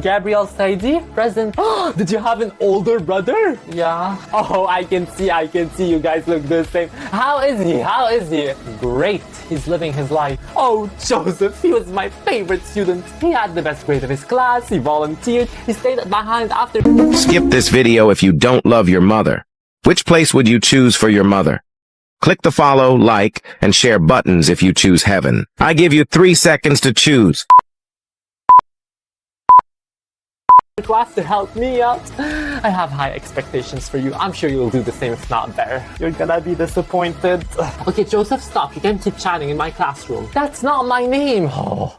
Gabriel Saidi, present. Did you have an older brother? Yeah. Oh, I can see. You guys look the same. How is he? Great. He's living his life. Oh, Joseph, he was my favorite student. He had the best grade of his class. He volunteered. He stayed behind after. Skip this video if you don't love your mother. Which place would you choose for your mother? Click the follow, like, and share buttons if you choose heaven. I give you 3 seconds to choose. Class to help me out. I have high expectations for you. I'm sure you'll do the same, if not better. You're gonna be disappointed. Okay, Joseph, stop. You can't keep chatting in my classroom. That's not my name. Oh.